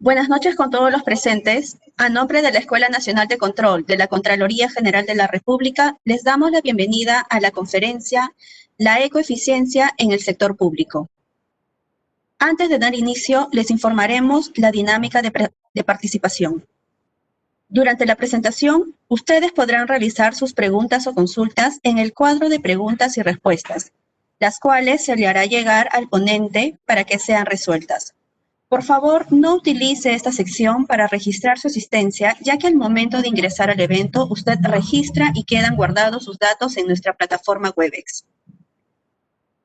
Buenas noches con todos los presentes. A nombre de la Escuela Nacional de Control de la Contraloría General de la República, les damos la bienvenida a la conferencia La ecoeficiencia en el sector público. Antes de dar inicio, les informaremos la dinámica de participación. Durante la presentación, ustedes podrán realizar sus preguntas o consultas en el cuadro de preguntas y respuestas, las cuales se le hará llegar al ponente para que sean resueltas. Por favor, no utilice esta sección para registrar su asistencia, ya que al momento de ingresar al evento, usted registra y quedan guardados sus datos en nuestra plataforma Webex.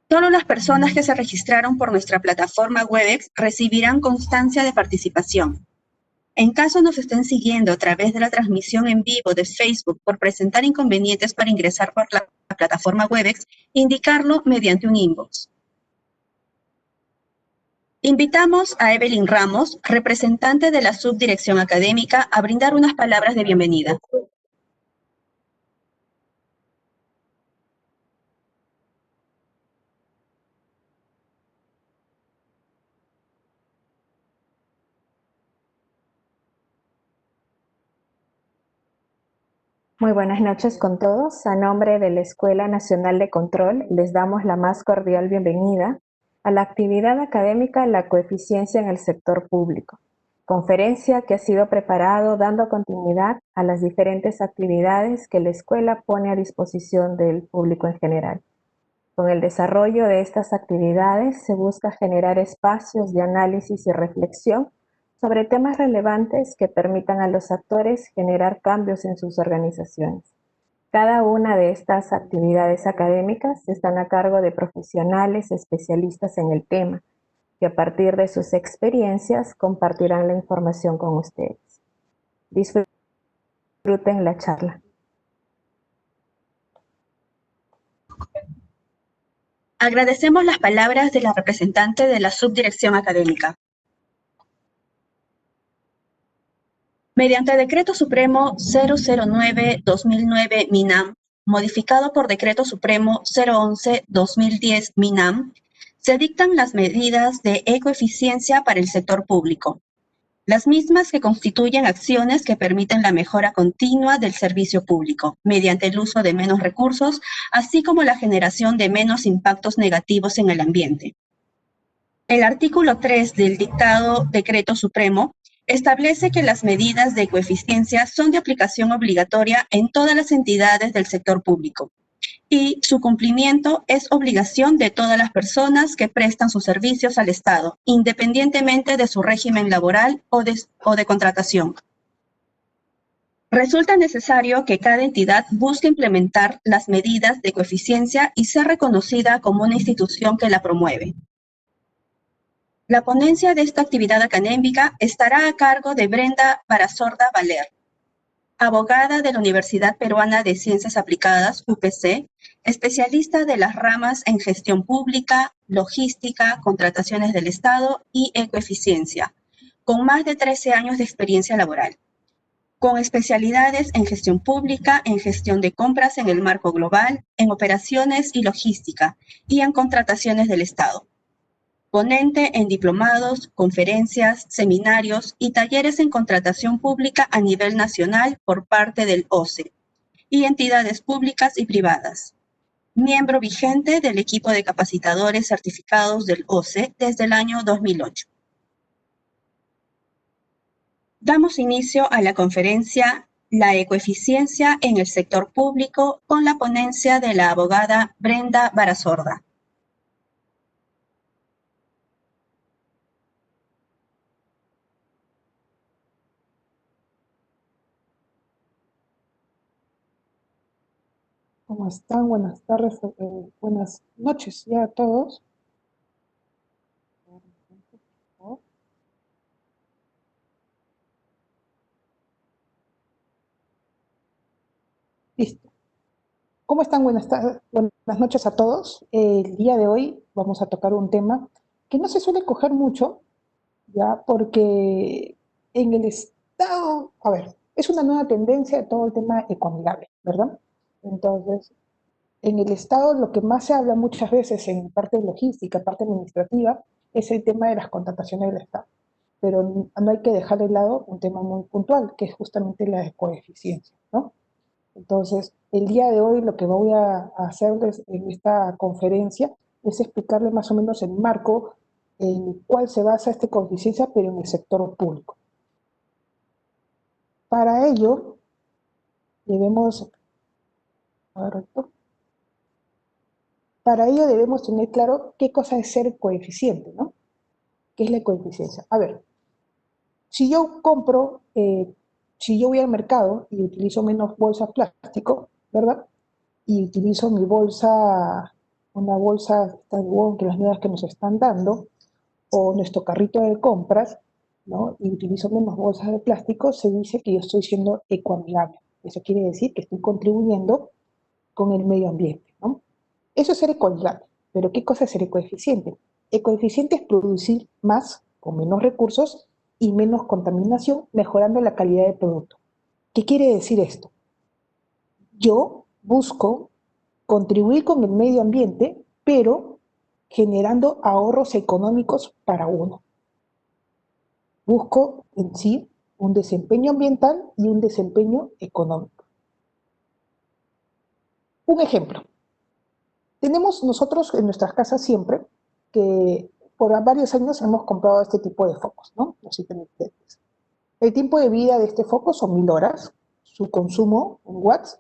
Solo las personas que se registraron por nuestra plataforma Webex recibirán constancia de participación. En caso nos estén siguiendo a través de la transmisión en vivo de Facebook por presentar inconvenientes para ingresar por la plataforma Webex, indicarlo mediante un inbox. Invitamos a Evelyn Ramos, representante de la Subdirección Académica, a brindar unas palabras de bienvenida. Muy buenas noches con todos. A nombre de la Escuela Nacional de Control, les damos la más cordial bienvenida a la actividad académica La coeficiencia en el sector público, conferencia que ha sido preparado dando continuidad a las diferentes actividades que la escuela pone a disposición del público en general. Con el desarrollo de estas actividades se busca generar espacios de análisis y reflexión sobre temas relevantes que permitan a los actores generar cambios en sus organizaciones. Cada una de estas actividades académicas están a cargo de profesionales especialistas en el tema, que a partir de sus experiencias compartirán la información con ustedes. Disfruten la charla. Agradecemos las palabras de la representante de la Subdirección Académica. Mediante Decreto Supremo 009-2009 MINAM, modificado por Decreto Supremo 011-2010 MINAM, se dictan las medidas de ecoeficiencia para el sector público, las mismas que constituyen acciones que permiten la mejora continua del servicio público, mediante el uso de menos recursos, así como la generación de menos impactos negativos en el ambiente. El artículo 3 del dictado Decreto Supremo establece que las medidas de coeficiencia son de aplicación obligatoria en todas las entidades del sector público y su cumplimiento es obligación de todas las personas que prestan sus servicios al Estado, independientemente de su régimen laboral o de contratación. Resulta necesario que cada entidad busque implementar las medidas de coeficiencia y ser reconocida como una institución que la promueve. La ponencia de esta actividad académica estará a cargo de Brenda Barazorda Valer, abogada de la Universidad Peruana de Ciencias Aplicadas, UPC, especialista de las ramas en gestión pública, logística, contrataciones del Estado y ecoeficiencia, con más de 13 años de experiencia laboral, con especialidades en gestión pública, en gestión de compras en el marco global, en operaciones y logística, y en contrataciones del Estado. Ponente en diplomados, conferencias, seminarios y talleres en contratación pública a nivel nacional por parte del OCE y entidades públicas y privadas. Miembro vigente del equipo de capacitadores certificados del OCE desde el año 2008. Damos inicio a la conferencia La ecoeficiencia en el sector público con la ponencia de la abogada Brenda Barazorda. ¿Cómo están? Buenas tardes, buenas noches ya a todos. Listo. ¿Cómo están? Buenas noches a todos. El día de hoy vamos a tocar un tema que no se suele coger mucho, ya, porque en el Estado, a ver, es una nueva tendencia de todo el tema ecoamigable, ¿verdad? Entonces, en el Estado lo que más se habla muchas veces en parte de logística, parte administrativa, es el tema de las contrataciones del Estado. pero no hay que dejar de lado un tema muy puntual, que es justamente la coeficiencia, ¿no? Entonces, el día de hoy lo que voy a hacerles en esta conferencia es explicarles más o menos el marco en el cual se basa esta coeficiencia, pero en el sector público. Para ello, debemos, para ello debemos tener claro qué cosa es ser coeficiente, ¿no? ¿Qué es la coeficiencia? A ver, si yo compro, si yo voy al mercado y utilizo menos bolsas plástico, ¿verdad? Y utilizo mi bolsa, una bolsa que las nuevas que nos están dando, o nuestro carrito de compras, ¿no? Y utilizo menos bolsas de plástico, se dice que yo estoy siendo ecoamigable. Eso quiere decir que estoy contribuyendo con el medio ambiente, ¿no? Eso es ser ecoamigable. Pero ¿qué cosa es ser ecoeficiente? Ecoeficiente es producir más con menos recursos y menos contaminación, mejorando la calidad del producto. ¿Qué quiere decir esto? Yo busco contribuir con el medio ambiente, pero generando ahorros económicos para uno. Busco en sí un desempeño ambiental y un desempeño económico. Un ejemplo. Tenemos nosotros en nuestras casas siempre que por varios años hemos comprado este tipo de focos, ¿no? Los intermitentes. El tiempo de vida de este foco son 1000 horas. Su consumo en watts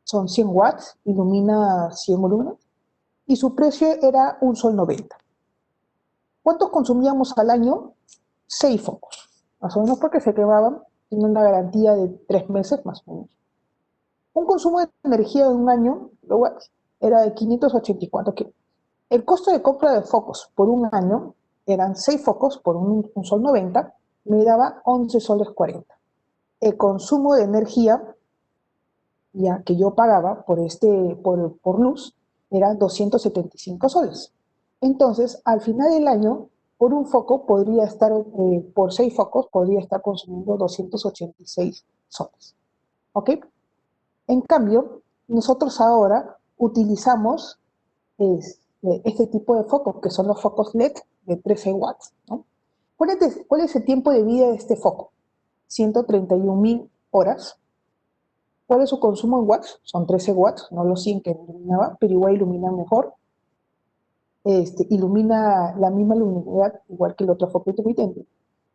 son 100 watts, ilumina 100 volúmenes. Y su precio era un sol 90. ¿Cuántos consumíamos al año? 6 focos. Más o menos porque se quemaban, tienen una garantía de 3 meses más o menos. Un consumo de energía de un año era de 584 kilos. El costo de compra de focos por un año eran 6 focos por un sol 90, me daba 11 soles 40. El consumo de energía ya que yo pagaba por luz era 275 soles. Entonces, al final del año, por un foco podría estar, por 6 focos, podría estar consumiendo 286 soles. ¿Ok? En cambio, nosotros ahora utilizamos este tipo de focos, que son los focos LED de 13 watts. ¿No? ¿Cuál es el tiempo de vida de este foco? 131.000 horas. ¿Cuál es su consumo en watts? Son 13 watts, no los 100 que iluminaba, pero igual ilumina mejor. Ilumina la misma luminidad igual que el otro foco intermitente.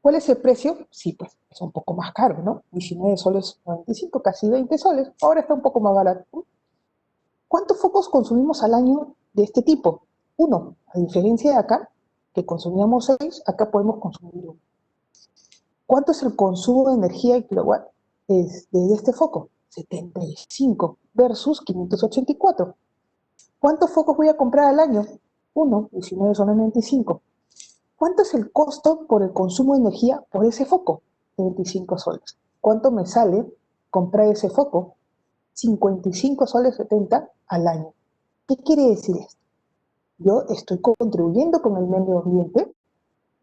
¿Cuál es el precio? Sí, pues es un poco más caro, ¿no? 19 soles 95, casi 20 soles. Ahora está un poco más barato. ¿Cuántos focos consumimos al año de este tipo? Uno. A diferencia de acá, que consumíamos 6, acá podemos consumir 1. ¿Cuánto es el consumo de energía y kilowatt de este foco? 75 versus 584. ¿Cuántos focos voy a comprar al año? 1, 19 son 95. ¿Cuánto es el costo por el consumo de energía por ese foco? 25 soles. ¿Cuánto me sale comprar ese foco? 55 soles 70 al año. ¿Qué quiere decir esto? Yo estoy contribuyendo con el medio ambiente,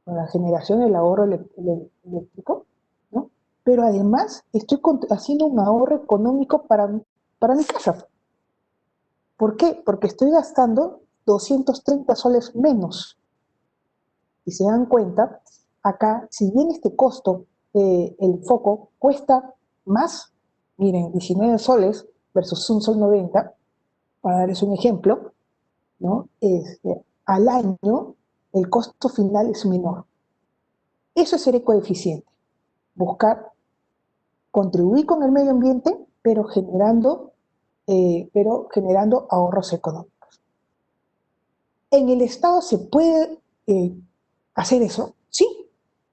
con la generación del ahorro eléctrico, ¿no? Pero además estoy haciendo un ahorro económico para mi casa. ¿Por qué? Porque estoy gastando 230 soles menos. Si se dan cuenta, acá, si bien este costo, el foco, cuesta más, miren, 19 soles versus un sol 90, para darles un ejemplo, ¿no? Al año el costo final es menor. Eso es ser ecoeficiente, buscar contribuir con el medio ambiente, pero generando ahorros económicos. ¿En el Estado se puede hacer eso? Sí,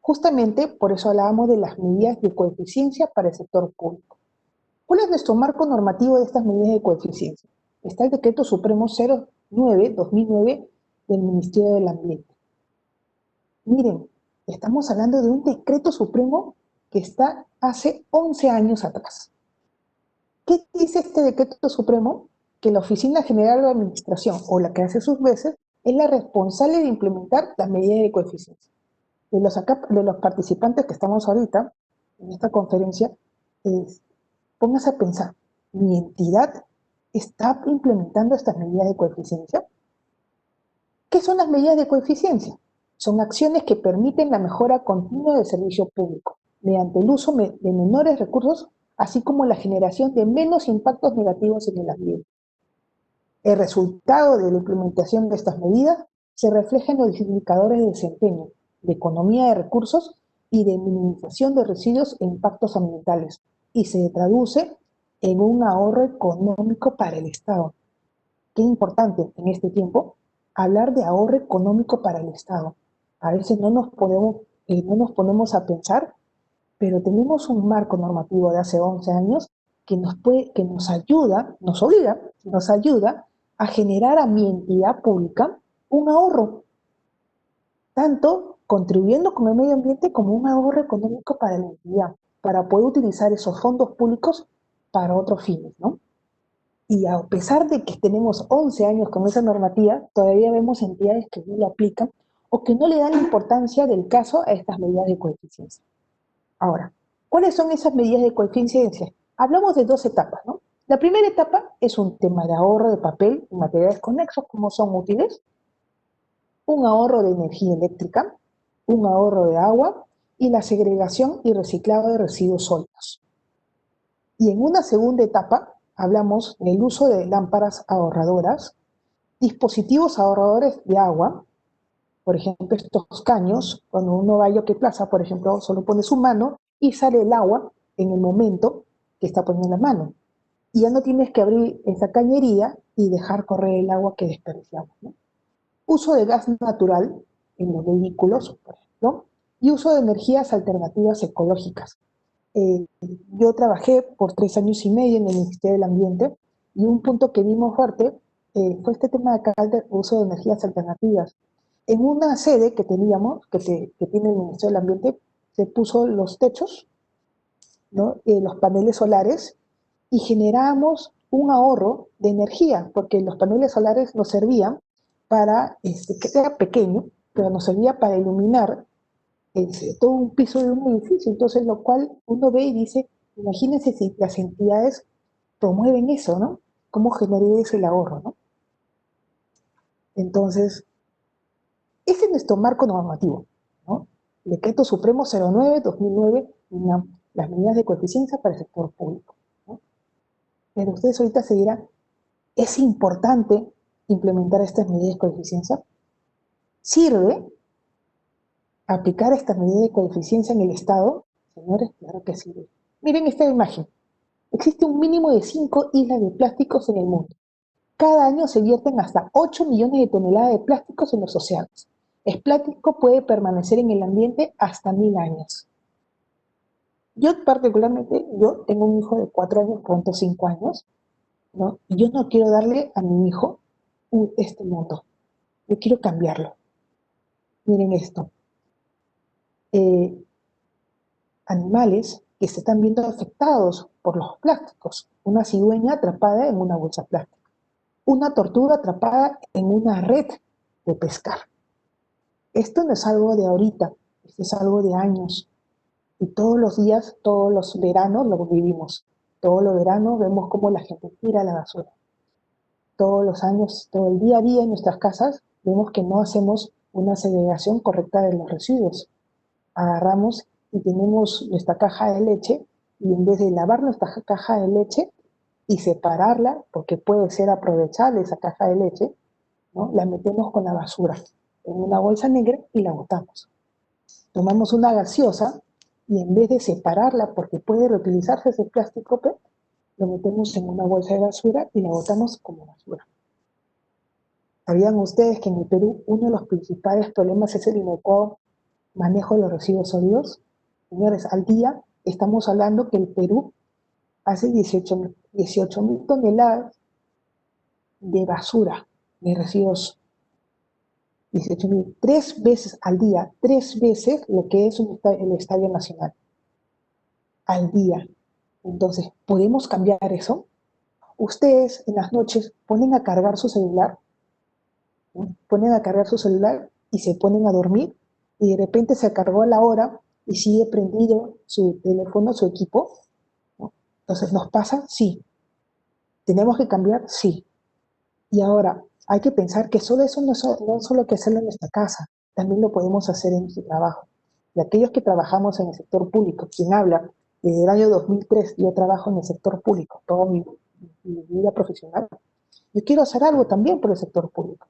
justamente por eso hablábamos de las medidas de coeficiencia para el sector público. ¿Cuál es nuestro marco normativo de estas medidas de coeficiencia? Está el Decreto Supremo 09-2009 del Ministerio del Ambiente. Miren, estamos hablando de un Decreto Supremo que está hace 11 años atrás. ¿Qué dice este Decreto Supremo? Que la Oficina General de Administración, o la que hace sus veces, es la responsable de implementar las medidas de coeficiencia. De los participantes que estamos ahorita en esta conferencia, póngase a pensar, ¿mi entidad está implementando estas medidas de coeficiencia? ¿Qué son las medidas de coeficiencia? Son acciones que permiten la mejora continua del servicio público, mediante el uso de menores recursos, así como la generación de menos impactos negativos en el ambiente. El resultado de la implementación de estas medidas se refleja en los indicadores de desempeño, de economía de recursos y de minimización de residuos e impactos ambientales, y se traduce en un ahorro económico para el Estado. Qué importante en este tiempo hablar de ahorro económico para el Estado. A veces no nos ponemos a pensar, pero tenemos un marco normativo de hace 11 años que nos ayuda, nos ayuda a generar a mi entidad pública un ahorro, tanto contribuyendo con el medio ambiente como un ahorro económico para la entidad, para poder utilizar esos fondos públicos para otros fines, ¿no? Y a pesar de que tenemos 11 años con esa normativa, todavía vemos entidades que no lo aplican o que no le dan la importancia del caso a estas medidas de coeficiencia. Ahora, ¿cuáles son esas medidas de coeficiencia? Hablamos de dos etapas, ¿no? La primera etapa es un tema de ahorro de papel y materiales conexos, como son útiles, un ahorro de energía eléctrica, un ahorro de agua y la segregación y reciclado de residuos sólidos. Y en una segunda etapa hablamos del uso de lámparas ahorradoras, dispositivos ahorradores de agua, por ejemplo, estos caños, cuando uno va a Yoke Plaza, por ejemplo, solo pone su mano y sale el agua en el momento que está poniendo la mano. Y ya no tienes que abrir esa cañería y dejar correr el agua que desperdiciamos, ¿no? Uso de gas natural en los vehículos, por ejemplo, y uso de energías alternativas ecológicas. Yo trabajé por 3 años y medio en el Ministerio del Ambiente y un punto que vimos fuerte fue este tema de acá del uso de energías alternativas. En una sede que teníamos, que tiene el Ministerio del Ambiente, se puso los techos, ¿no? Los paneles solares y generamos un ahorro de energía, porque los paneles solares nos servían para, que era pequeño, pero nos servía para iluminar todo un piso de un edificio, entonces lo cual uno ve y dice, imagínense si las entidades promueven eso, ¿no? ¿Cómo generaría ese el ahorro, ¿no? Entonces, ese es nuestro marco normativo, ¿no? El Decreto Supremo 09/2009, las medidas de coeficiencia para el sector público, ¿no? Pero ustedes ahorita se dirán, ¿es importante implementar estas medidas de coeficiencia? ¿Sirve aplicar estas medidas de coeficiencia en el Estado? Señores, claro que sirve. Miren esta imagen. Existe un mínimo de 5 islas de plásticos en el mundo. Cada año se vierten hasta 8 millones de toneladas de plásticos en los océanos. El plástico puede permanecer en el ambiente hasta 1000 años. Yo particularmente, yo tengo un hijo de 4 años, pronto 5 años, ¿no? Y yo no quiero darle a mi hijo este mundo. Yo quiero cambiarlo. Miren esto. Animales que se están viendo afectados por los plásticos. Una cigüeña atrapada en una bolsa plástica. Una tortuga atrapada en una red de pescar. Esto no es algo de ahorita, esto es algo de años. Y todos los días, todos los veranos lo vivimos. Todos los veranos vemos cómo la gente tira la basura. Todos los años, todo el día a día en nuestras casas, vemos que no hacemos una segregación correcta de los residuos. Agarramos y tenemos nuestra caja de leche y en vez de lavar nuestra caja de leche y separarla, porque puede ser aprovechable esa caja de leche, ¿no? La metemos con la basura en una bolsa negra y la botamos. Tomamos una gaseosa y en vez de separarla, porque puede reutilizarse ese plástico PET, lo metemos en una bolsa de basura y la botamos como basura. ¿Sabían ustedes que en el Perú uno de los principales problemas es el inadecuado manejo de los residuos sólidos? Señores, al día estamos hablando que el Perú hace 18.000 toneladas de basura, de residuos. 18.000, 3 veces al día, 3 veces lo que es el Estadio Nacional. Al día. Entonces, ¿podemos cambiar eso? Ustedes en las noches ponen a cargar su celular, ¿no? Ponen a cargar su celular y se ponen a dormir y de repente se cargó a la hora y sigue prendido su teléfono, su equipo, ¿no? Entonces, ¿nos pasa? Sí. ¿Tenemos que cambiar? Sí. Y ahora, hay que pensar que solo eso no es solo que hacerlo en nuestra casa. también lo podemos hacer en su trabajo. Y aquellos que trabajamos en el sector público, quien habla desde el año 2003, yo trabajo en el sector público, toda mi vida profesional, yo quiero hacer algo también por el sector público.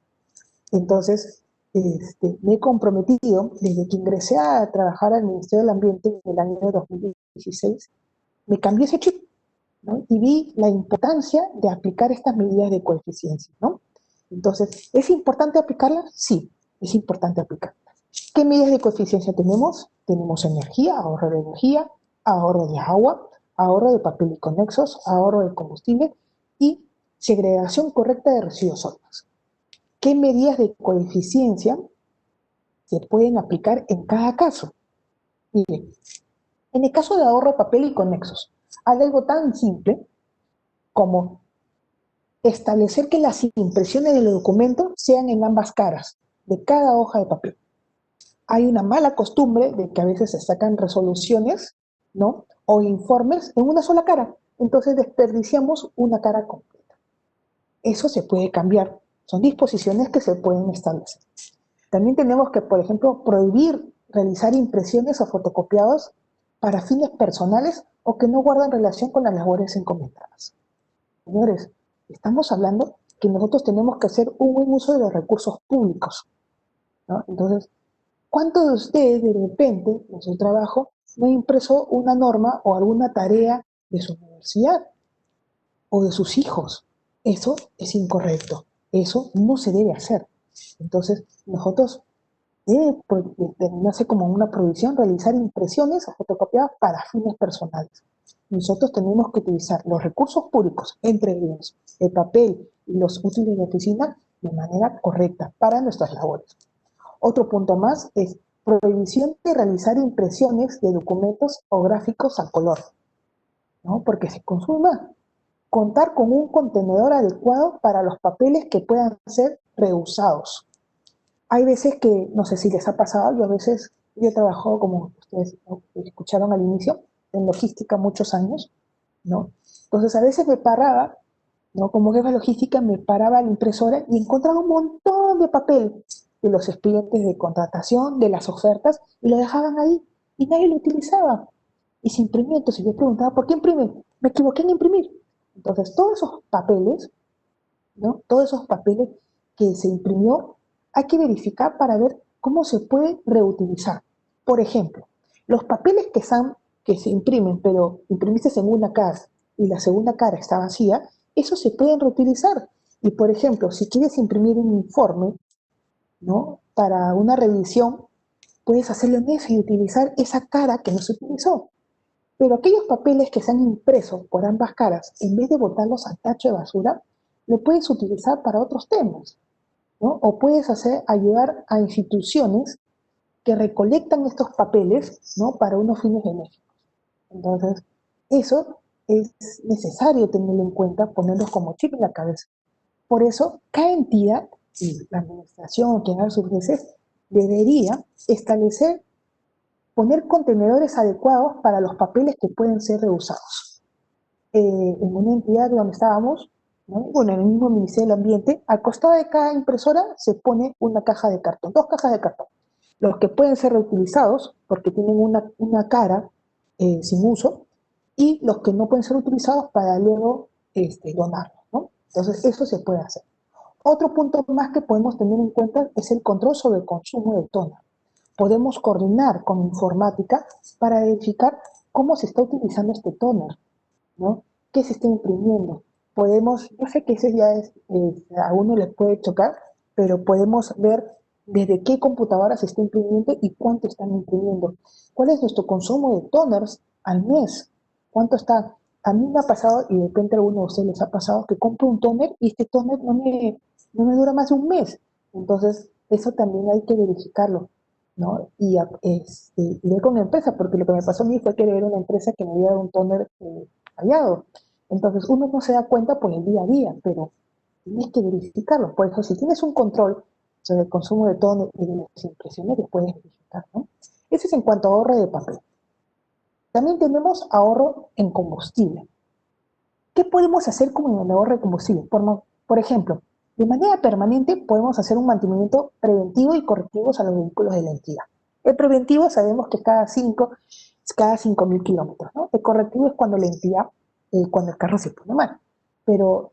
Entonces, me he comprometido, desde que ingresé a trabajar al Ministerio del Ambiente en el año 2016, me cambié ese chip, ¿no? Y vi la importancia de aplicar estas medidas de coeficiencia, ¿no? Entonces, ¿es importante aplicarlas? Sí, es importante aplicarlas. ¿Qué medidas de coeficiencia tenemos? Tenemos energía, ahorro de agua, ahorro de papel y conexos, ahorro de combustible y segregación correcta de residuos sólidos. ¿Qué medidas de coeficiencia se pueden aplicar en cada caso? Miren, en el caso de ahorro de papel y conexos, hay algo tan simple como establecer que las impresiones del documento sean en ambas caras de cada hoja de papel. Hay una mala costumbre de que a veces se sacan resoluciones, ¿no? O informes en una sola cara. Entonces desperdiciamos una cara completa. Eso se puede cambiar. Son disposiciones que se pueden establecer. También tenemos que, por ejemplo, prohibir realizar impresiones o fotocopiados para fines personales o que no guardan relación con las labores encomendadas. Señores, estamos hablando que nosotros tenemos que hacer un buen uso de los recursos públicos, ¿no? Entonces, ¿cuántos de ustedes de repente en su trabajo no ha impreso una norma o alguna tarea de su universidad o de sus hijos? Eso es incorrecto. Eso no se debe hacer. Entonces, nosotros debe determinarse como una prohibición realizar impresiones o fotocopiadas para fines personales. Nosotros tenemos que utilizar los recursos públicos, entre ellos el papel y los útiles de oficina, de manera correcta para nuestras labores. Otro punto más es prohibición de realizar impresiones de documentos o gráficos a color, ¿no? Porque se consume más. Contar con un contenedor adecuado para los papeles que puedan ser reusados. Hay veces que, no sé si les ha pasado, yo he trabajado, como ustedes escucharon al inicio, en logística muchos años, ¿no? Entonces a veces me paraba, ¿no? Como jefa de logística me paraba la impresora y encontraba un montón de papel de los expedientes de contratación, de las ofertas, y lo dejaban ahí y nadie lo utilizaba. Y se imprimía, entonces yo preguntaba, ¿por qué imprime? Me equivoqué en imprimir. Entonces todos esos papeles, ¿no? Todos esos papeles que se imprimió, hay que verificar para ver cómo se puede reutilizar. Por ejemplo, los papeles que se imprimen, pero imprimiste en una cara y la segunda cara está vacía, esos se pueden reutilizar. Y por ejemplo, si quieres imprimir un informe, ¿no? Para una revisión, puedes hacerlo en eso y utilizar esa cara que no se utilizó. Pero aquellos papeles que se han impreso por ambas caras, en vez de botarlos al tacho de basura, lo puedes utilizar para otros temas, ¿no? O puedes ayudar a instituciones que recolectan estos papeles, ¿no? Para unos fines benéficos. Entonces, eso es necesario tenerlo en cuenta, ponerlos como chip en la cabeza. Por eso, cada entidad, y la administración o quien haga sus veces, debería establecer, poner contenedores adecuados para los papeles que pueden ser reusados. En una entidad donde estábamos, ¿no? Bueno, en el mismo Ministerio del Ambiente, al costado de cada impresora se pone una caja de cartón, 2 cajas de cartón. Los que pueden ser reutilizados, porque tienen una cara sin uso, y los que no pueden ser utilizados para luego donarlos, ¿no? Entonces, eso se puede hacer. Otro punto más que podemos tener en cuenta es el control sobre el consumo de toner. Podemos coordinar con informática para verificar cómo se está utilizando este toner, ¿no? ¿Qué se está imprimiendo? Yo sé que ese ya a uno le puede chocar, pero podemos ver desde qué computadora se está imprimiendo y cuánto están imprimiendo. ¿Cuál es nuestro consumo de toners al mes? ¿Cuánto está? A mí me ha pasado, y de repente a alguno de ustedes les ha pasado, que compro un toner y este toner no me dura más de un mes. Entonces, eso también hay que verificarlo, ¿no? Y ver con la empresa, porque lo que me pasó a mí fue que ver una empresa que me había dado un toner fallado. Entonces, uno no se da cuenta por el día a día, pero tienes que verificarlo. Por eso, si tienes un control sobre el consumo de toner y de las impresiones, lo puedes verificar, ¿no? Ese es en cuanto a ahorro de papel. También tenemos ahorro en combustible. ¿Qué podemos hacer con el ahorro de combustible? Por ejemplo, De manera permanente podemos hacer un mantenimiento preventivo y correctivo a los vehículos de la entidad. El preventivo sabemos que cada 5.000 kilómetros, ¿no? El correctivo es cuando la entidad, cuando el carro se pone mal. Pero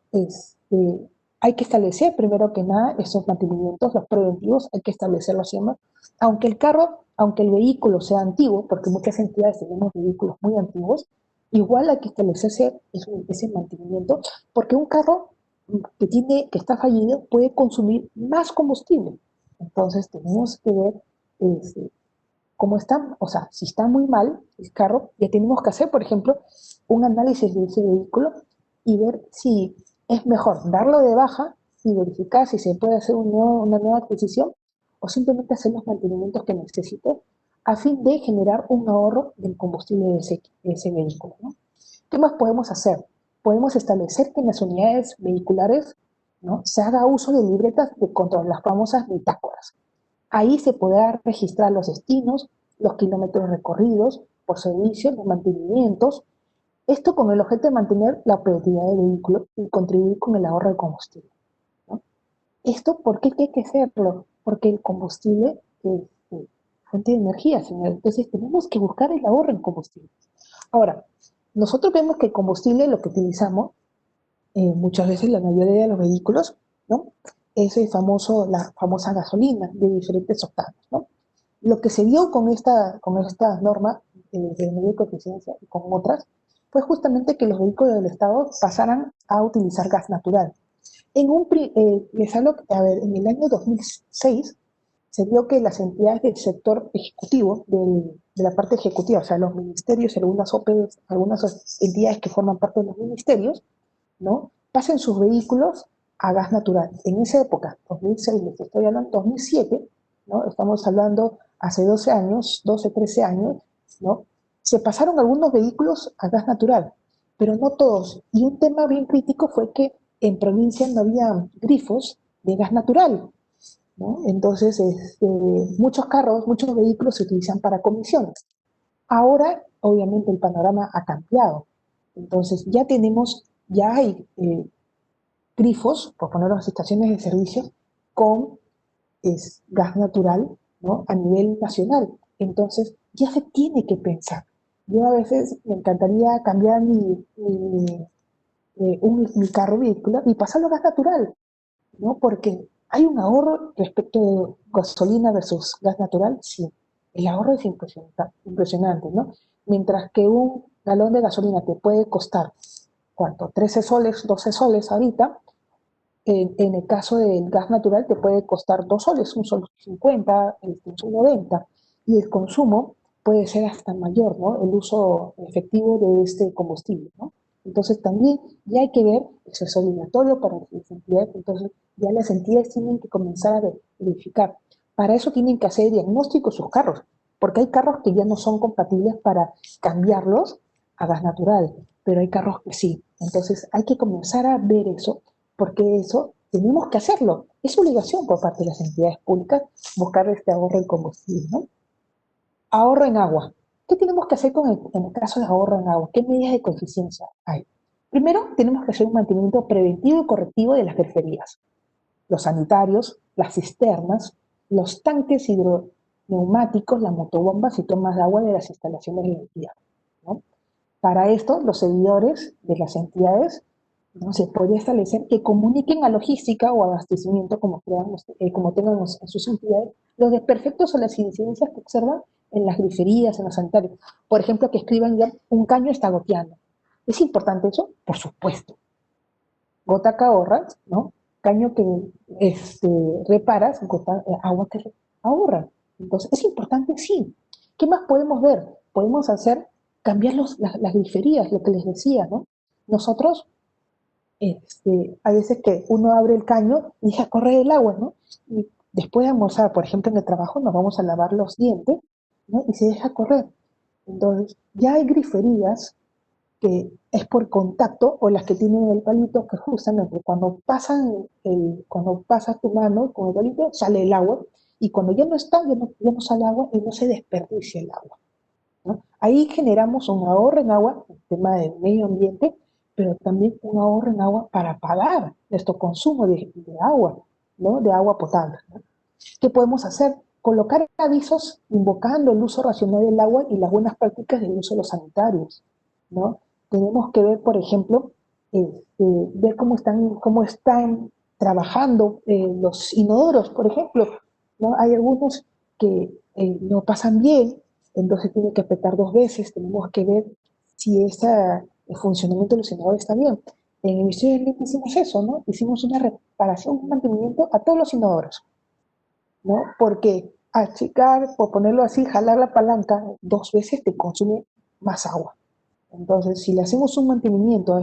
hay que establecer primero que nada esos mantenimientos, los preventivos, hay que establecerlos siempre. Aunque el vehículo sea antiguo, porque muchas entidades tenemos vehículos muy antiguos, igual hay que establecerse ese mantenimiento, porque un carro que está fallido puede consumir más combustible. Entonces tenemos que ver cómo está, o sea, si está muy mal el carro, ya tenemos que hacer, por ejemplo, un análisis de ese vehículo y ver si es mejor darlo de baja y verificar si se puede hacer una nueva adquisición o simplemente hacer los mantenimientos que necesite a fin de generar un ahorro del combustible de ese vehículo, ¿no? ¿Qué más podemos hacer? Podemos establecer que en las unidades vehiculares, ¿no?, se haga uso de libretas de control, las famosas bitácoras. Ahí se podrá registrar los destinos, los kilómetros recorridos por servicios, los mantenimientos, esto con el objeto de mantener la operatividad del vehículo y contribuir con el ahorro de combustible, ¿no? ¿Esto por qué hay que hacerlo? Porque el combustible es fuente de energía, señor. Entonces tenemos que buscar el ahorro en combustible. Ahora, nosotros vemos que el combustible, lo que utilizamos, muchas veces la mayoría de los vehículos, ¿no?, es la famosa gasolina de diferentes octanos, ¿no? Lo que se dio con esta norma de medio de coeficiencia y con otras fue justamente que los vehículos del Estado pasaran a utilizar gas natural. Les hablo, a ver, en el año 2006 se vio que las entidades del sector ejecutivo, de la parte ejecutiva, o sea, los ministerios, algunas OPEs, algunas entidades que forman parte de los ministerios, ¿no?, pasen sus vehículos a gas natural. En esa época, 2006, les estoy hablando, 2007, ¿no?, estamos hablando hace 12 años, 12, 13 años, ¿no?, se pasaron algunos vehículos a gas natural, pero no todos. Y un tema bien crítico fue que en provincia no había grifos de gas natural, ¿no? Entonces, muchos vehículos se utilizan para comisiones. Ahora, obviamente, el panorama ha cambiado. Entonces, ya hay grifos, por poner las estaciones de servicio, con gas natural, ¿no?, a nivel nacional. Entonces, ya se tiene que pensar. Yo a veces me encantaría cambiar mi carro vehículo y pasarlo a gas natural, ¿no? Porque hay un ahorro respecto de gasolina versus gas natural, sí. El ahorro es impresionante, ¿no? Mientras que un galón de gasolina te puede costar, ¿cuánto? 13 soles, 12 soles ahorita. En el caso del gas natural te puede costar 2 soles, un sol 50, un sol 90, y el consumo puede ser hasta mayor, ¿no?, el uso efectivo de este combustible, ¿no? Entonces también ya hay que ver, eso es obligatorio para las entidades, entonces ya las entidades tienen que comenzar a verificar. Para eso tienen que hacer diagnóstico sus carros, porque hay carros que ya no son compatibles para cambiarlos a gas natural, pero hay carros que sí. Entonces hay que comenzar a ver eso, porque eso tenemos que hacerlo. Es obligación por parte de las entidades públicas buscar este ahorro en combustible, ¿no? Ahorro en agua. ¿Qué tenemos que hacer en el caso de ahorro en agua? ¿Qué medidas de coeficiencia hay? Primero, tenemos que hacer un mantenimiento preventivo y correctivo de las periferias, los sanitarios, las cisternas, los tanques hidroneumáticos, las motobombas y tomas de agua de las instalaciones de la entidad, ¿no? Para esto, los servidores de las entidades, ¿no?, se podría establecer que comuniquen a logística o abastecimiento, como tengan en sus entidades, los desperfectos o las incidencias que observan en las griferías, en los sanitarios. Por ejemplo, que escriban ya: un caño está goteando. ¿Es importante eso? Por supuesto. Gota que ahorras, ¿no? Caño que reparas, agua que ahorra. Entonces, ¿es importante? Sí. ¿Qué más podemos ver? Podemos cambiar las griferías, lo que les decía, ¿no? Nosotros, hay veces que uno abre el caño y deja correr el agua, ¿no? Y después de almorzar, por ejemplo, en el trabajo, nos vamos a lavar los dientes, ¿no?, y se deja correr. Entonces, ya hay griferías que es por contacto, o las que tienen el palito, que justamente cuando pasas tu mano con el palito, sale el agua, y cuando ya no está, ya no sale agua y no se desperdicia el agua, ¿no? Ahí generamos un ahorro en agua, el tema del medio ambiente, pero también un ahorro en agua para pagar nuestro consumo de agua, ¿no? De agua potable, ¿no? ¿Qué podemos hacer? Colocar avisos invocando el uso racional del agua y las buenas prácticas del uso de los sanitarios, ¿no? Tenemos que ver, por ejemplo, ver cómo están trabajando los inodoros, por ejemplo, ¿no? Hay algunos que no pasan bien, entonces tiene que apretar dos veces, tenemos que ver si el funcionamiento de los inodores está bien. En el Ministerio de Ambiente hicimos eso, ¿no? Hicimos una reparación, un mantenimiento a todos los inodoros, ¿no? Porque achicar, por ponerlo así, jalar la palanca dos veces te consume más agua. Entonces, si le hacemos un mantenimiento a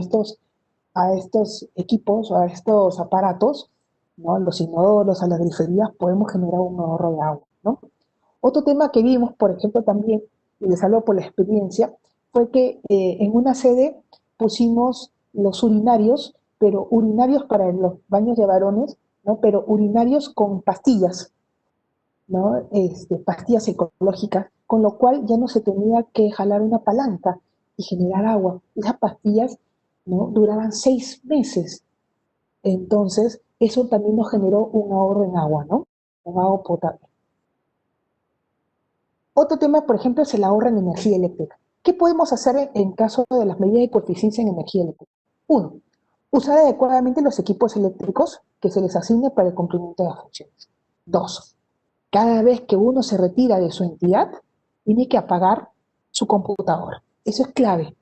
estos equipos o a estos aparatos, ¿no? Los inodoros, a las griferías, podemos generar un ahorro de agua, ¿no? Otro tema que vimos, por ejemplo, también, y les hablo por la experiencia, fue que en una sede pusimos los urinarios, pero urinarios para los baños de varones, ¿no? Pero urinarios con pastillas, ¿no? Pastillas ecológicas, con lo cual ya no se tenía que jalar una palanca y generar agua. Esas pastillas, ¿no? Duraban 6 meses. Entonces, eso también nos generó un ahorro en agua, ¿no? En agua potable. Otro tema, por ejemplo, es el ahorro en energía eléctrica. ¿Qué podemos hacer en caso de las medidas de coeficiencia en energía eléctrica? Uno, usar adecuadamente los equipos eléctricos que se les asigne para el cumplimiento de las funciones. Dos, cada vez que uno se retira de su entidad, tiene que apagar su computadora. Eso es clave.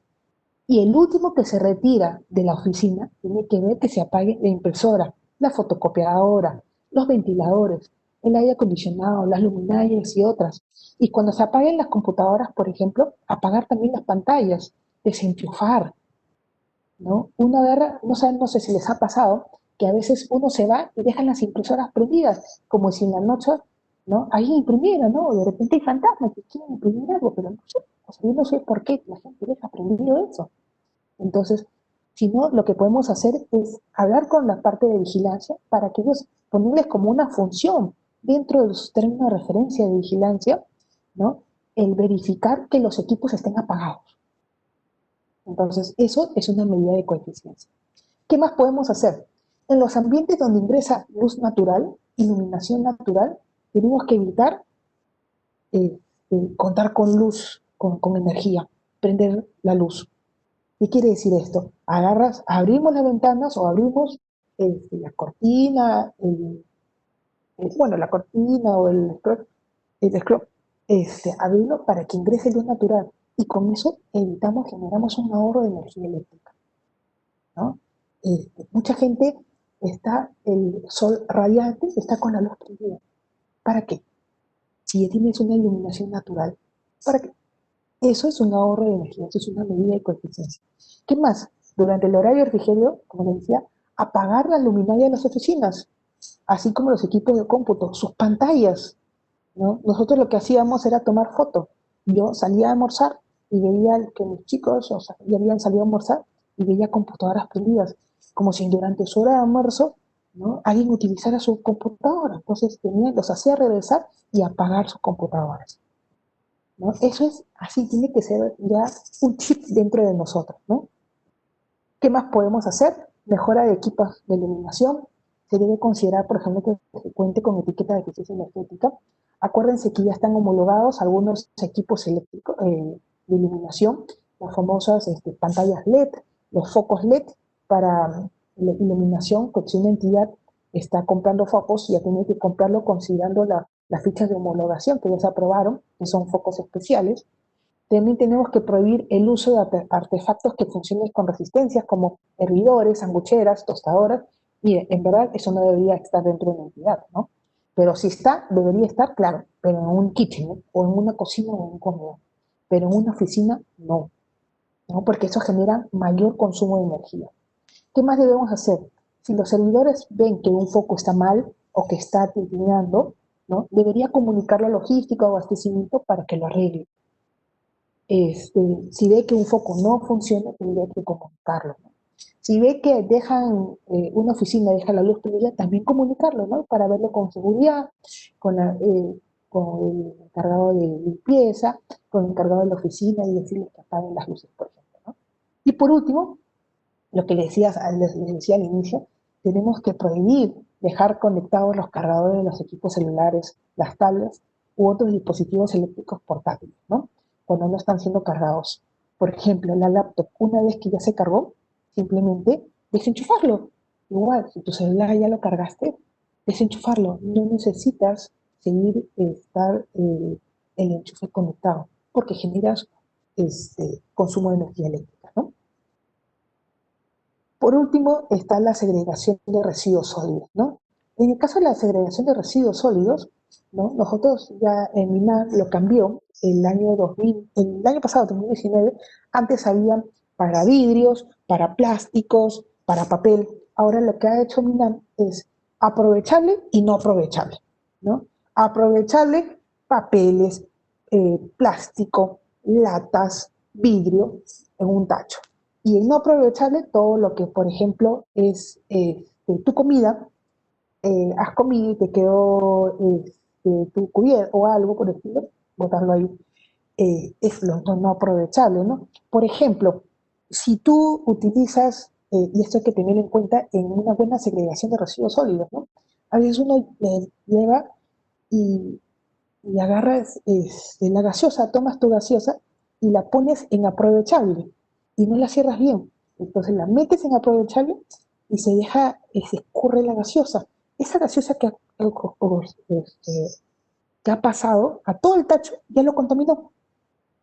Y el último que se retira de la oficina, tiene que ver que se apague la impresora, la fotocopiadora, los ventiladores, el aire acondicionado, las luminarias y otras. Y cuando se apaguen las computadoras, por ejemplo, apagar también las pantallas, desenchufar, ¿no? Uno agarra, no sé si les ha pasado, que a veces uno se va y dejan las impresoras prendidas, como si en la noche, ¿no? Ahí imprimiera, ¿no? De repente hay fantasmas que quieren imprimir algo, pero no sé, o sea, yo no sé por qué la gente deja prendido eso. Entonces, si no, lo que podemos hacer es hablar con la parte de vigilancia para que ellos ponerles como una función dentro de los términos de referencia de vigilancia, ¿no? El verificar que los equipos estén apagados. Entonces, eso es una medida de coeficiencia. ¿Qué más podemos hacer? En los ambientes donde ingresa luz natural, iluminación natural, tenemos que evitar eh, contar con luz, con energía, prender la luz. ¿Qué quiere decir esto? Abrimos las ventanas o abrimos la cortina, bueno, la cortina o el scrub, abrirlo para que ingrese luz natural. Y con eso generamos un ahorro de energía eléctrica, ¿no? Mucha gente el sol radiante, está con la luz prendida. ¿Para qué? Si ya tienes una iluminación natural, ¿para qué? Eso es un ahorro de energía, eso es una medida de coeficiencia. ¿Qué más? Durante el horario de refrigerio, como les decía, apagar la luminaria de las oficinas, así como los equipos de cómputo, sus pantallas, ¿no? Nosotros lo que hacíamos era tomar fotos. Yo salía a almorzar y veía que mis chicos, o sea, ya habían salido a almorzar y veía computadoras prendidas, como si durante su hora de almuerzo, ¿no? Alguien utilizara su computadora. Entonces los hacía regresar y apagar sus computadoras, ¿no? Eso es así, tiene que ser ya un chip dentro de nosotros, ¿no? ¿Qué más podemos hacer? Mejora de equipos de iluminación. Se debe considerar, por ejemplo, que se cuente con etiqueta de eficiencia energética. Acuérdense que ya están homologados algunos equipos eléctricos de iluminación, las famosas pantallas LED, los focos LED para la iluminación, que si una entidad está comprando focos, ya tiene que comprarlo considerando las fichas de homologación que ya se aprobaron, que son focos especiales. También tenemos que prohibir el uso de artefactos que funcionen con resistencias como hervidores, sangucheras, tostadoras. Mire, en verdad eso no debería estar dentro de una entidad, ¿no? Pero si está, debería estar, claro, pero en un kitchen, ¿no? O en una cocina o en un comedor. Pero en una oficina, no, ¿no? Porque eso genera mayor consumo de energía. ¿Qué más debemos hacer? Si los servidores ven que un foco está mal o que está titilando, ¿no? Debería comunicarlo a logística o abastecimiento para que lo arregle. Si ve que un foco no funciona, tendría que comunicarlo, ¿no? Si ve que dejan una oficina, deja la luz prendida, también comunicarlo, ¿no? Para verlo con seguridad, con el encargado de limpieza, con el encargado de la oficina y decirles que apaguen las luces, por ejemplo, ¿no? Y por último, Lo que les decía al inicio, tenemos que prohibir dejar conectados los cargadores de los equipos celulares, las tablets u otros dispositivos eléctricos portátiles, ¿no? Cuando no están siendo cargados. Por ejemplo, la laptop, una vez que ya se cargó, simplemente desenchufarlo. Igual, si tu celular ya lo cargaste, desenchufarlo. No necesitas seguir estar el enchufe conectado, porque generas consumo de energía eléctrica, ¿no? Por último, está la segregación de residuos sólidos, ¿no? En el caso de la segregación de residuos sólidos, ¿no? Nosotros ya en MINAR lo cambió el año 2000, el año pasado, 2019, antes había para vidrios, para plásticos, para papel. Ahora lo que ha hecho MINAR es aprovechable y no aprovechable, ¿no? Aprovechable, papeles, plástico, latas, vidrio en un tacho. Y el no aprovechable, todo lo que, por ejemplo, es tu comida, has comido y te quedó tu cubierto o algo por el estilo, botarlo ahí, es lo no aprovechable, ¿no? Por ejemplo, si tú utilizas, y esto hay que tener en cuenta en una buena segregación de residuos sólidos, ¿no? A veces uno lleva y, y agarras la gaseosa, tomas tu gaseosa y la pones en aprovechable y no la cierras bien. Entonces la metes en aprovechable y se deja, se escurre la gaseosa. Esa gaseosa que ha pasado a todo el tacho ya lo contaminó.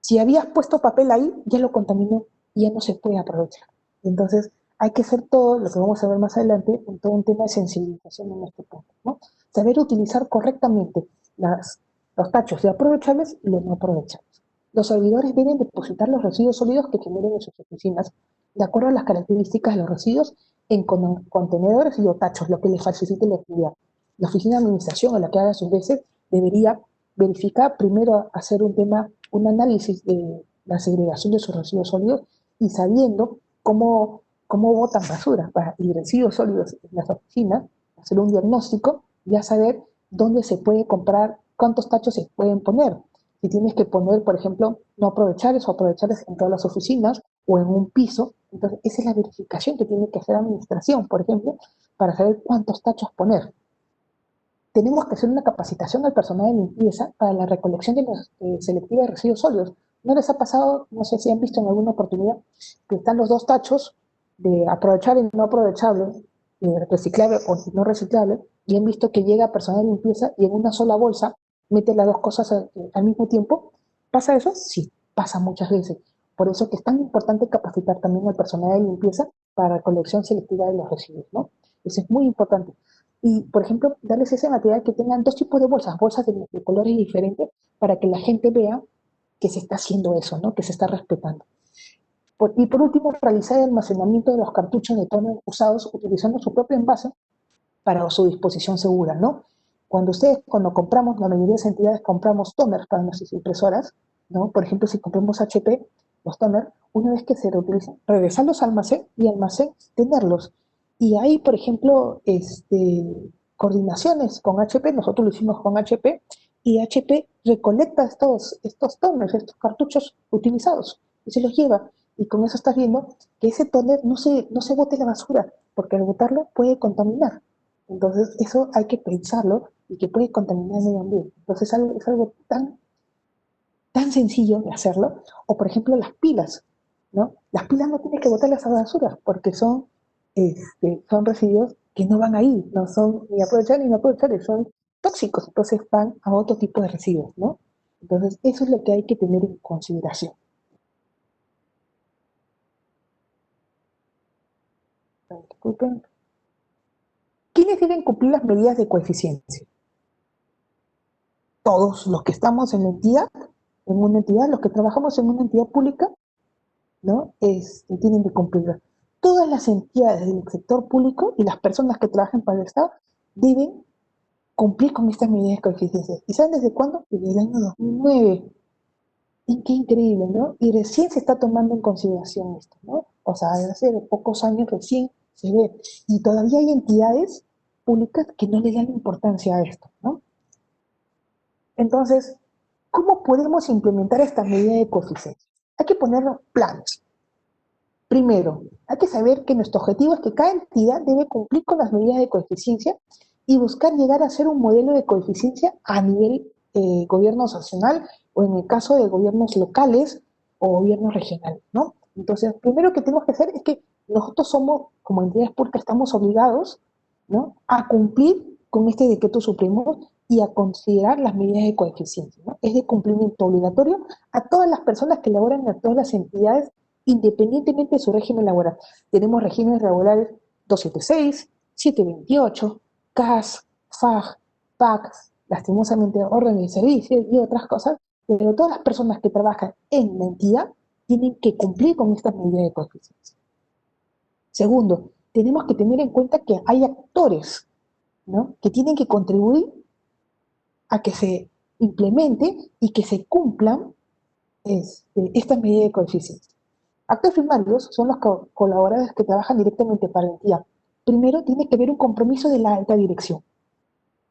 Si habías puesto papel ahí, ya lo contaminó y ya no se puede aprovechar. Entonces hay que hacer todo lo que vamos a ver más adelante, en todo un tema de sensibilización en este punto, ¿no? Saber utilizar correctamente los tachos de aprovechables y los no aprovechables. Los servidores deben depositar los residuos sólidos que generen en sus oficinas, de acuerdo a las características de los residuos, en contenedores y o tachos, lo que les facilite la actividad. La oficina de administración, a la que haga sus veces, debería verificar, primero hacer un análisis de la segregación de sus residuos sólidos y sabiendo cómo botan basura y residuos sólidos en las oficinas, hacer un diagnóstico, ya saber dónde se puede comprar, cuántos tachos se pueden poner. Si tienes que poner, por ejemplo, no aprovechar o aprovechar en todas las oficinas o en un piso, entonces esa es la verificación que tiene que hacer la administración, por ejemplo, para saber cuántos tachos poner. Tenemos que hacer una capacitación al personal de limpieza para la recolección de los selectiva de residuos sólidos. ¿No les ha pasado, no sé si han visto en alguna oportunidad, que están los dos tachos de aprovechable y no aprovechable, reciclable o no reciclable, y han visto que llega personal de limpieza y en una sola bolsa mete las dos cosas al mismo tiempo? ¿Pasa eso? Sí, pasa muchas veces. Por eso que es tan importante capacitar también al personal de limpieza para la recolección selectiva de los residuos, ¿no? Eso es muy importante. Y, por ejemplo, darles ese material que tengan dos tipos de bolsas de colores diferentes para que la gente vea que se está haciendo eso, ¿no? Que se está respetando. Y por último, realizar el almacenamiento de los cartuchos de toner usados utilizando su propio envase para su disposición segura, ¿no? Cuando compramos, la mayoría de las entidades compramos toners para nuestras impresoras, ¿no? Por ejemplo, si compramos HP, los toners, una vez que se reutilizan, regresarlos al almacén y almacén tenerlos. Y hay, por ejemplo, coordinaciones con HP, nosotros lo hicimos con HP, y HP recolecta estos toners, estos cartuchos utilizados, y se los lleva. Y con eso estás viendo que ese toner no se bote en la basura, porque al botarlo puede contaminar. Entonces, eso hay que pensarlo y que puede contaminar el medio ambiente. Entonces, es algo tan sencillo de hacerlo. O, por ejemplo, las pilas, ¿no? Las pilas no tienes que botarlas a la basura porque son residuos que no van ahí, no son ni aprovechar ni no aprovechar, son tóxicos, entonces van a otro tipo de residuos, ¿no? Entonces, eso es lo que hay que tener en consideración. Disculpen. ¿Quiénes deben cumplir las medidas de coeficiencia? Todos los que estamos en una entidad, los que trabajamos en una entidad pública, ¿no? Tienen que cumplirla. Todas las entidades del sector público y las personas que trabajan para el Estado deben cumplir con estas medidas de coeficiencia. ¿Y saben desde cuándo? Desde el año 2009. Y qué increíble, ¿no? Y recién se está tomando en consideración esto, ¿no? O sea, hace pocos años recién se ve. Y todavía hay entidades públicas que no le dan importancia a esto, ¿no? Entonces, ¿cómo podemos implementar esta medida de coeficiencia? Hay que ponernos planes. Primero, hay que saber que nuestro objetivo es que cada entidad debe cumplir con las medidas de coeficiencia y buscar llegar a ser un modelo de coeficiencia a nivel gobierno nacional o en el caso de gobiernos locales o gobiernos regionales, ¿no? Entonces, primero que tenemos que hacer es que nosotros somos, como entidades públicas, estamos obligados, ¿no?, a cumplir con este decreto supremo y a considerar las medidas de coeficiencia, ¿no? Es de cumplimiento obligatorio a todas las personas que laboran en todas las entidades independientemente de su régimen laboral. Tenemos regímenes laborales 276, 728, CAS, FAG, PAC, lastimosamente orden de servicio y otras cosas, pero todas las personas que trabajan en la entidad tienen que cumplir con estas medidas de coeficiencia. Segundo, tenemos que tener en cuenta que hay actores, ¿no?, que tienen que contribuir a que se implemente y que se cumplan estas medidas de coeficiencia. Actores primarios son los colaboradores que trabajan directamente para la entidad. Primero, tiene que haber un compromiso de la alta dirección,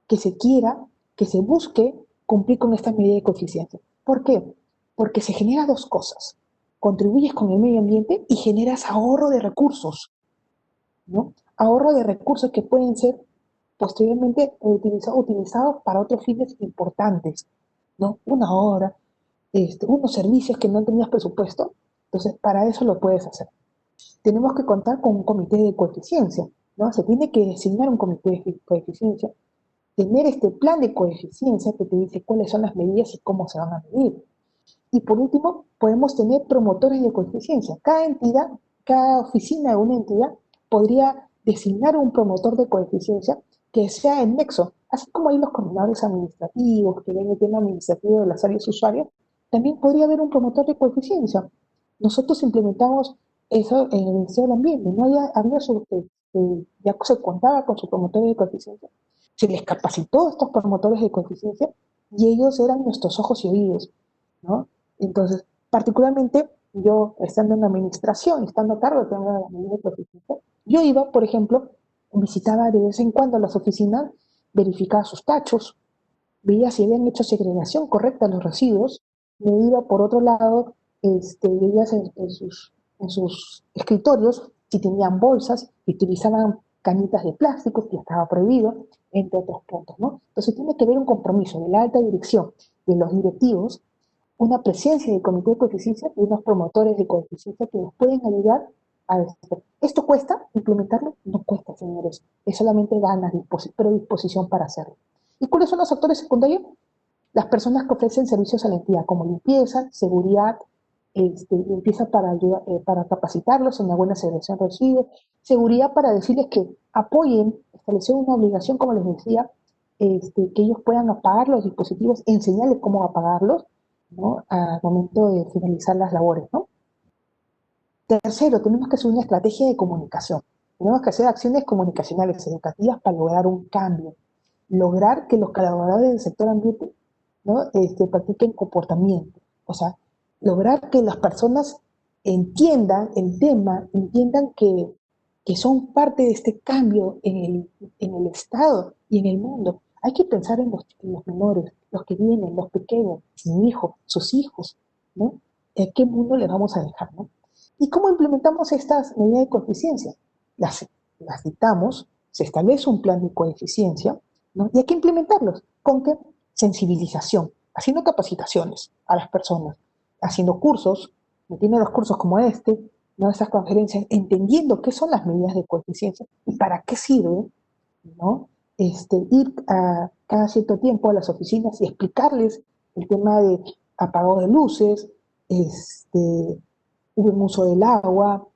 que se quiera, que se busque cumplir con estas medidas de coeficiencia. ¿Por qué? Porque se genera dos cosas. Contribuyes con el medio ambiente y generas ahorro de recursos, ¿no? Ahorro de recursos que pueden ser posteriormente utilizados para otros fines importantes, ¿no? Una obra, unos servicios que no tenías presupuesto, entonces para eso lo puedes hacer. Tenemos que contar con un comité de coeficiencia, ¿no? Se tiene que designar un comité de coeficiencia, tener este plan de coeficiencia que te dice cuáles son las medidas y cómo se van a medir. Y por último, podemos tener promotores de coeficiencia. Cada entidad, cada oficina de una entidad podría designar un promotor de coeficiencia que sea el nexo. Así como hay los coordinadores administrativos que ven el tema administrativo de las áreas usuarias, también podría haber un promotor de coeficiencia. Nosotros implementamos eso en el Ministerio del Ambiente. No había ya se contaba con sus promotores de coeficiencia. Se les capacitó a estos promotores de coeficiencia y ellos eran nuestros ojos y oídos, ¿no? Entonces, particularmente yo, estando en la administración, estando a cargo de las medidas de coeficiencia, yo iba, por ejemplo, visitaba de vez en cuando las oficinas, verificaba sus tachos, veía si habían hecho segregación correcta de los residuos, me iba por otro lado, veía en sus escritorios si tenían bolsas, si utilizaban cañitas de plástico, que estaba prohibido, entre otros puntos, ¿no? Entonces tiene que haber un compromiso de la alta dirección, de los directivos, una presencia del comité de coeficiencia y unos promotores de coeficiencia que nos pueden ayudar a esto. ¿Esto cuesta implementarlo? No cuesta, señores. Es solamente ganas, predisposición para hacerlo. ¿Y cuáles son los actores secundarios? Las personas que ofrecen servicios a la entidad, como limpieza, seguridad, limpieza para, para capacitarlos en la buena segregación de residuos, seguridad para decirles que apoyen, establecer una obligación, como les decía, que ellos puedan apagar los dispositivos, enseñarles cómo apagarlos, ¿no?, al momento de finalizar las labores, ¿no? Tercero, tenemos que hacer una estrategia de comunicación. Tenemos que hacer acciones comunicacionales educativas para lograr un cambio, lograr que los colaboradores del sector ambiente, ¿no?, practiquen comportamiento. O sea, lograr que las personas entiendan el tema, entiendan que son parte de este cambio en el Estado y en el mundo. Hay que pensar en los menores, los que vienen, los pequeños, mi hijo, sus hijos, ¿no? ¿En qué mundo les vamos a dejar, no? ¿Y cómo implementamos estas medidas de coeficiencia? Las dictamos, se establece un plan de coeficiencia, ¿no? Y hay que implementarlos. ¿Con qué? Sensibilización, haciendo capacitaciones a las personas, haciendo cursos, metiendo los cursos como ¿no?, estas conferencias, entendiendo qué son las medidas de coeficiencia y para qué sirven, ¿no? Ir a cada cierto tiempo a las oficinas y explicarles el tema de apagado de luces, buen uso del agua,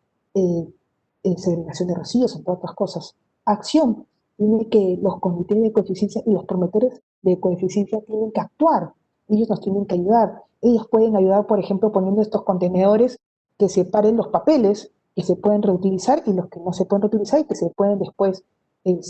segregación de residuos, entre otras cosas. Acción, tiene que los comités de coeficiencia y los promotores de coeficiencia tienen que actuar, ellos nos tienen que ayudar. Ellos pueden ayudar, por ejemplo, poniendo estos contenedores que separen los papeles que se pueden reutilizar y los que no se pueden reutilizar y que se pueden después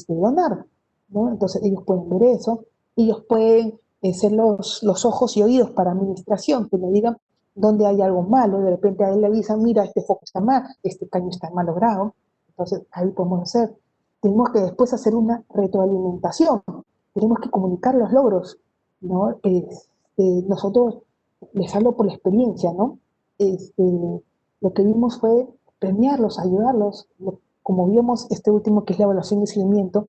donar, ¿no? Entonces ellos pueden ver eso, ellos pueden ser los ojos y oídos para administración, que le digan dónde hay algo malo, de repente a él le avisan, mira, este foco está mal, este caño está mal logrado, entonces ahí podemos hacer. Tenemos que después hacer una retroalimentación, tenemos que comunicar los logros, ¿no? Nosotros, les hablo por la experiencia, ¿no? Lo que vimos fue premiarlos, ayudarlos. Como vimos este último que es la evaluación de seguimiento,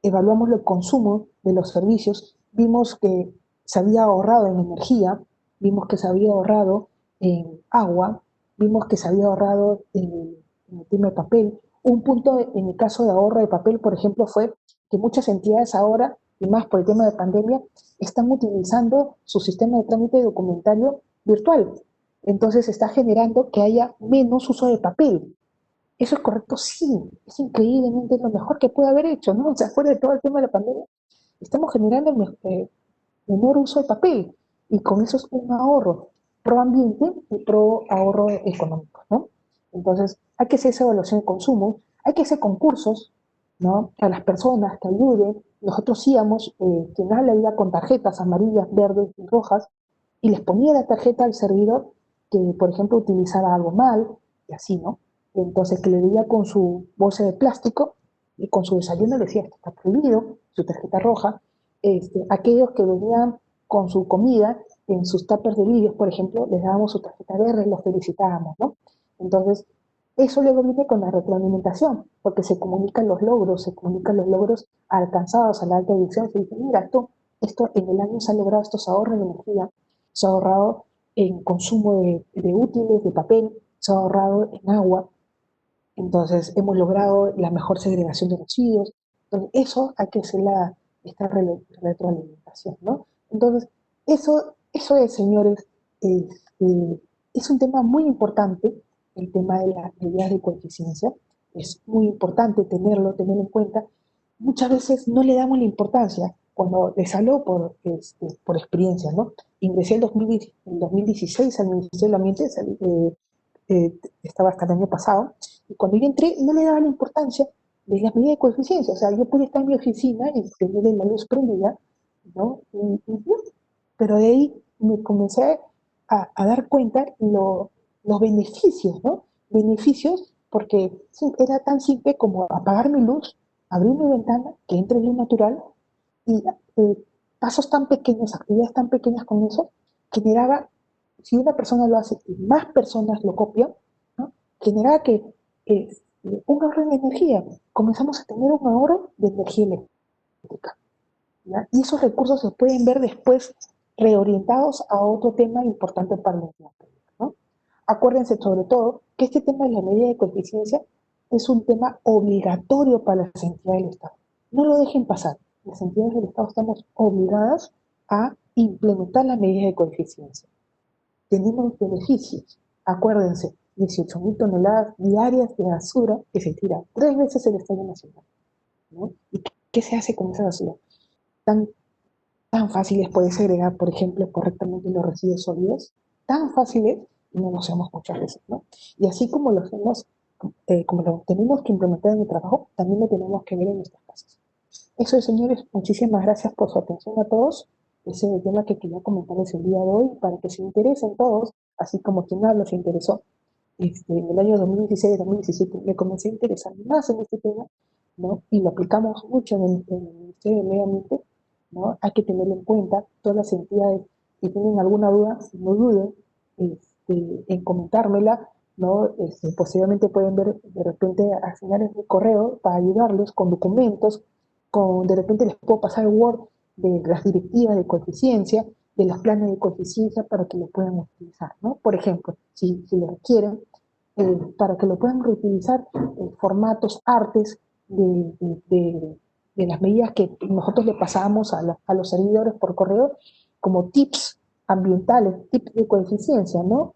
evaluamos el consumo de los servicios, vimos que se había ahorrado en energía, vimos que se había ahorrado en agua, vimos que se había ahorrado en el tema de papel. Un punto en el caso de ahorro de papel, por ejemplo, fue que muchas entidades ahora, y más por el tema de pandemia, están utilizando su sistema de trámite documentario virtual. Entonces está generando que haya menos uso de papel. ¿Eso es correcto? Sí, es increíblemente lo mejor que puede haber hecho, ¿no? O sea, fuera de todo el tema de la pandemia, estamos generando el menor uso de papel y con eso es un ahorro pro ambiente y pro ahorro económico, ¿no? Entonces, hay que hacer esa evaluación de consumo, hay que hacer concursos, ¿no? A las personas que ayuden. Nosotros íbamos, quien habla iba con tarjetas amarillas, verdes y rojas y les ponía la tarjeta al servidor que, por ejemplo, utilizaba algo mal y así, ¿no? Entonces, que le veía con su bolsa de plástico y con su desayuno le decía, esto está prohibido, su tarjeta roja. Aquellos que venían con su comida en sus tuppers de vidrios, por ejemplo, les dábamos su tarjeta verde y los felicitábamos, ¿no? Entonces, eso luego viene con la retroalimentación, porque se comunican los logros alcanzados a la alta dirección, se dice, mira, esto en el año se han logrado estos ahorros de energía, se ha ahorrado en consumo de útiles, de papel, se ha ahorrado en agua, entonces hemos logrado la mejor segregación de residuos. Entonces, eso hay que hacer esta retroalimentación, ¿no? Entonces, eso es, señores, es un tema muy importante, el tema de las medidas de coeficiencia. Es muy importante tenerlo en cuenta. Muchas veces no le damos la importancia. Cuando les hablo por experiencia, ¿no? Ingresé en 2016 al Ministerio del Ambiente, estaba hasta el año pasado, y cuando yo entré no le daba la importancia de las medidas de coeficiencia. O sea, yo pude estar en mi oficina y tener la luz prendida, ¿no? Pero de ahí me comencé a dar cuenta los beneficios, ¿no? Beneficios porque era tan simple como apagar mi luz, abrir mi ventana, que entre luz natural, y pasos tan pequeños, actividades tan pequeñas con eso, generaba, si una persona lo hace y más personas lo copian, ¿no? Generaba que un ahorro en energía, comenzamos a tener un ahorro de energía eléctrica, ¿ya? Y esos recursos se pueden ver después reorientados a otro tema importante para la entidad pública, ¿no? Acuérdense sobre todo que este tema de la medida de coeficiencia es un tema obligatorio para las entidades del Estado. No lo dejen pasar. Las entidades del Estado estamos obligadas a implementar la medida de coeficiencia. Tenemos beneficios. Acuérdense, 18.000 toneladas diarias de basura que se tira 3 veces el Estadio Nacional, ¿no? ¿Y qué se hace con esa basura? Tan fáciles puede segregar, por ejemplo, correctamente los residuos sólidos, tan fáciles, no lo hacemos muchas veces, ¿no? Y así como lo hacemos, como lo tenemos que implementar en el trabajo, también lo tenemos que ver en nuestras casas. Eso es, señores, muchísimas gracias por su atención a todos. Ese es el tema que quería comentarles el día de hoy, para que se interesen todos, así como quien habla se interesó. En el año 2016-2017 me comencé a interesar más en este tema, ¿no? Y lo aplicamos mucho en el Ministerio de Medio Ambiente, ¿no? Hay que tenerlo en cuenta. Todas las entidades que tienen alguna duda, no duden en comentármela, ¿no? Posiblemente pueden ver, de repente, asignarles mi correo para ayudarles con documentos, de repente les puedo pasar el Word de las directivas de coeficiencia, de los planes de coeficiencia para que lo puedan utilizar, ¿no? Por ejemplo, si lo requieren, para que lo puedan reutilizar formatos, artes de las medidas que nosotros le pasamos a los servidores por correo, como tips ambientales, tips de coeficiencia, ¿no?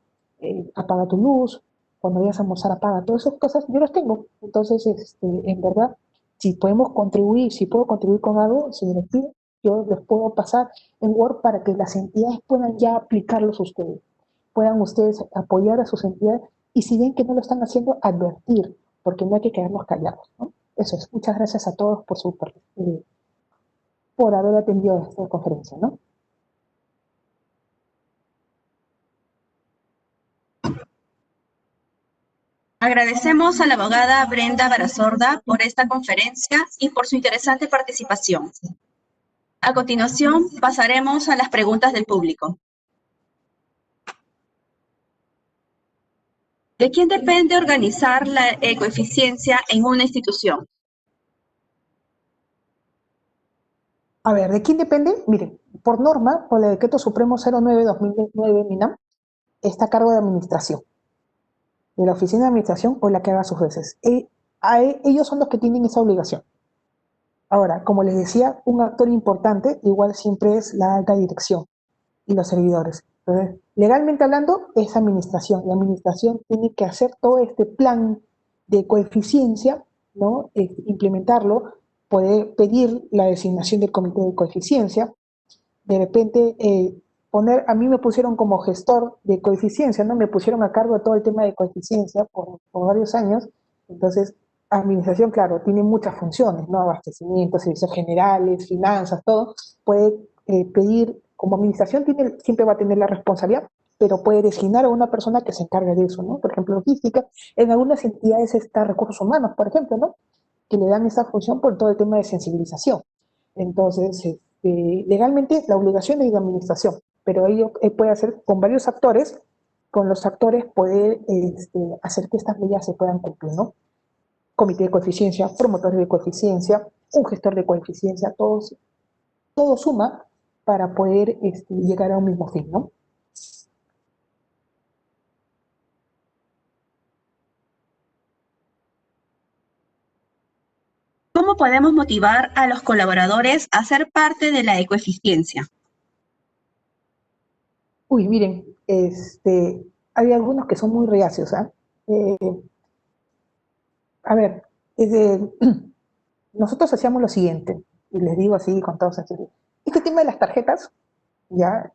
Apaga tu luz, cuando vayas a almorzar apaga, todas esas cosas, yo las tengo. Entonces, en verdad, si podemos contribuir, si puedo contribuir con algo, si les pido, yo les puedo pasar en Word para que las entidades puedan ya aplicarlos ustedes. Puedan ustedes apoyar a sus entidades y si ven que no lo están haciendo, advertir, porque no hay que quedarnos callados, ¿no? Eso es. Muchas gracias a todos por haber atendido esta conferencia, ¿no? Agradecemos a la abogada Brenda Barazorda por esta conferencia y por su interesante participación. A continuación, pasaremos a las preguntas del público. ¿De quién depende organizar la ecoeficiencia en una institución? A ver, ¿de quién depende? Miren, por norma, por el Decreto Supremo 09/2009, MINAM, está a cargo de administración, de la oficina de administración o la que haga sus veces. Ellos son los que tienen esa obligación. Ahora, como les decía, un actor importante igual siempre es la alta dirección y los servidores. Entonces, legalmente hablando, es administración. Y administración tiene que hacer todo este plan de coeficiencia, ¿no? Implementarlo, poder pedir la designación del comité de coeficiencia. De repente, a mí me pusieron como gestor de coeficiencia, ¿no? Me pusieron a cargo de todo el tema de coeficiencia por varios años. Entonces, administración, claro, tiene muchas funciones, ¿no? Abastecimiento, servicios generales, finanzas, todo. Puede pedir, como administración siempre va a tener la responsabilidad, pero puede designar a una persona que se encargue de eso, ¿no? Por ejemplo, logística. En algunas entidades está recursos humanos, por ejemplo, ¿no? Que le dan esa función por todo el tema de sensibilización. Entonces, legalmente la obligación es de administración, pero ello puede hacer con varios actores, con los actores poder hacer que estas medidas se puedan cumplir, ¿no? Comité de coeficiencia, promotores de coeficiencia, un gestor de coeficiencia, todo suma para poder llegar a un mismo fin, ¿no? ¿Cómo podemos motivar a los colaboradores a ser parte de la ecoeficiencia? Uy, miren, hay algunos que son muy reacios, ¿ah? ¿eh? A ver, nosotros hacíamos lo siguiente, y les digo así con toda sinceridad. Este tema de las tarjetas, ya,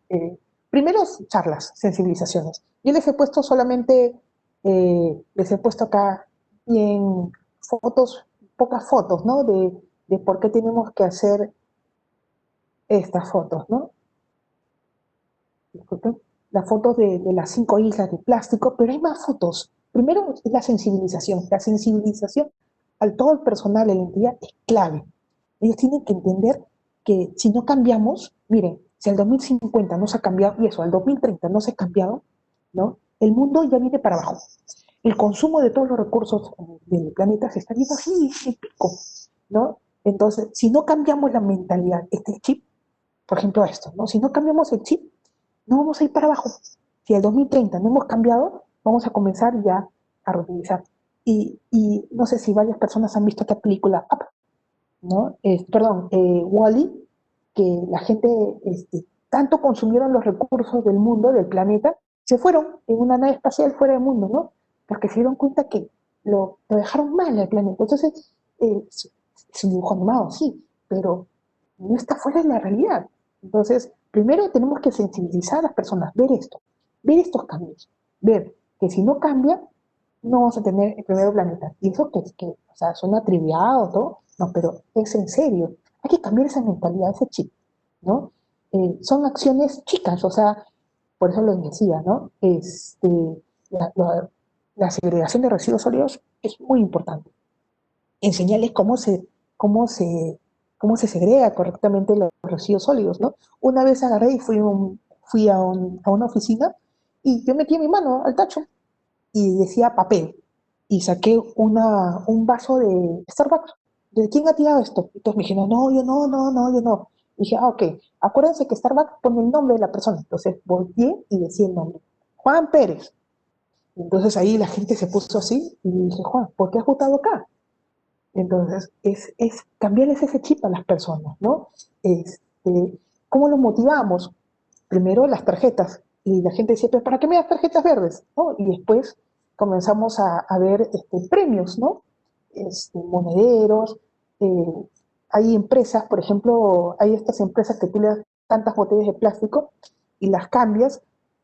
primero charlas, sensibilizaciones. Yo les he puesto solamente, les he puesto acá bien fotos, pocas fotos, ¿no? De por qué tenemos que hacer estas fotos, ¿no? Disculpen, las fotos de las 5 islas de plástico, pero hay más fotos. Primero es la sensibilización. La sensibilización al todo el personal de la entidad es clave. Ellos tienen que entender que si no cambiamos, miren, si al 2050 no se ha cambiado, y eso, al 2030 no se ha cambiado, ¿no? El mundo ya viene para abajo. El consumo de todos los recursos del planeta se está yendo así, en pico, ¿no? Entonces, si no cambiamos la mentalidad, este chip, por ejemplo esto, ¿no? Si no cambiamos el chip, no vamos a ir para abajo. Si el 2030 no hemos cambiado, vamos a comenzar ya a reutilizar. Y no sé si varias personas han visto esta película Up, ¿no? Perdón, Wall-E, que la gente tanto consumieron los recursos del mundo, del planeta, se fueron en una nave espacial fuera del mundo, ¿no? Porque se dieron cuenta que lo dejaron mal al planeta. Entonces, es un dibujo animado, sí, pero no está fuera de la realidad. Entonces, primero tenemos que sensibilizar a las personas, ver estos cambios, ver que si no cambia, no vamos a tener el primer planeta. Y eso que o sea, suena triviado, todo, no, pero es en serio. Hay que cambiar esa mentalidad, ese chip, ¿no? Son acciones chicas, o sea, por eso les decía, ¿no? La, la, la segregación de residuos sólidos es muy importante. Enseñarles cómo se, cómo se segrega correctamente los residuos sólidos, ¿no? Una vez agarré y fui a una oficina y yo metí mi mano al tacho y decía papel. Y saqué un vaso de Starbucks. ¿De quién ha tirado esto? Entonces me dijeron, no, yo no, no, no, yo no. Y dije, ok, acuérdense que Starbucks pone el nombre de la persona. Entonces volteé y decía el nombre. Juan Pérez. Entonces ahí la gente se puso así y dije, Juan, ¿por qué has votado acá? Entonces es cambiarles ese chip a las personas, ¿no? ¿Cómo lo motivamos? Primero las tarjetas. Y la gente decía, pero ¿para qué me das tarjetas verdes? ¿No? Y después comenzamos a ver premios, ¿no? Monederos. eh, Hay empresas, por ejemplo, hay estas empresas que tú le das tantas botellas de plástico y las cambias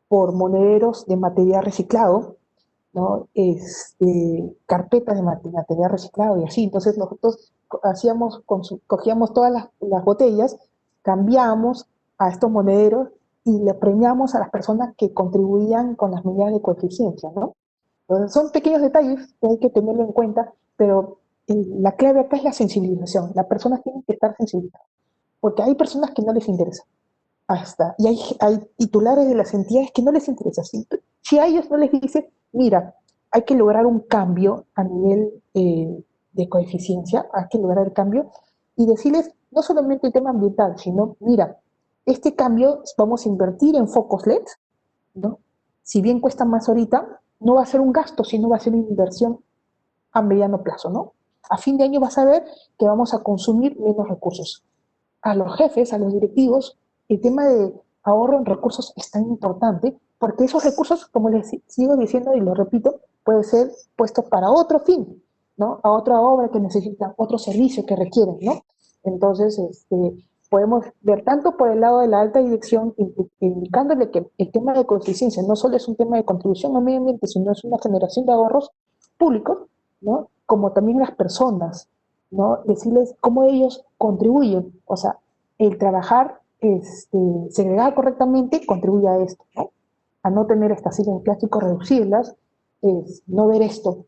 por monederos de material reciclado, ¿no? Carpetas de material reciclado y así. Entonces nosotros cogíamos todas las botellas, cambiábamos a estos monederos y le premiamos a las personas que contribuían con las medidas de coeficiencia, ¿no? Entonces, son pequeños detalles que hay que tenerlo en cuenta, pero la clave acá es la sensibilización. Las personas tienen que estar sensibilizadas, porque hay personas que no les interesa. Y hay titulares de las entidades que no les interesa. Si a ellos no les dice, mira, hay que lograr un cambio a nivel de coeficiencia, hay que lograr el cambio y decirles no solamente el tema ambiental, sino, mira, este cambio vamos a invertir en focos LED, ¿no? Si bien cuesta más ahorita, no va a ser un gasto, sino va a ser una inversión a mediano plazo, ¿no? A fin de año vas a ver que vamos a consumir menos recursos. A los jefes, a los directivos, el tema de ahorro en recursos es tan importante porque esos recursos, como les sigo diciendo y lo repito, pueden ser puestos para otro fin, ¿no? A otra obra que necesitan, otro servicio que requieren, ¿no? Entonces, podemos ver tanto por el lado de la alta dirección, indicándole que el tema de coeficiencia no solo es un tema de contribución al medio ambiente, sino es una generación de ahorros públicos, ¿no? Como también las personas, ¿no? Decirles cómo ellos contribuyen, o sea, el trabajar segregado correctamente contribuye a esto, ¿no? A no tener estas sillas de plástico, reducirlas, es no ver esto,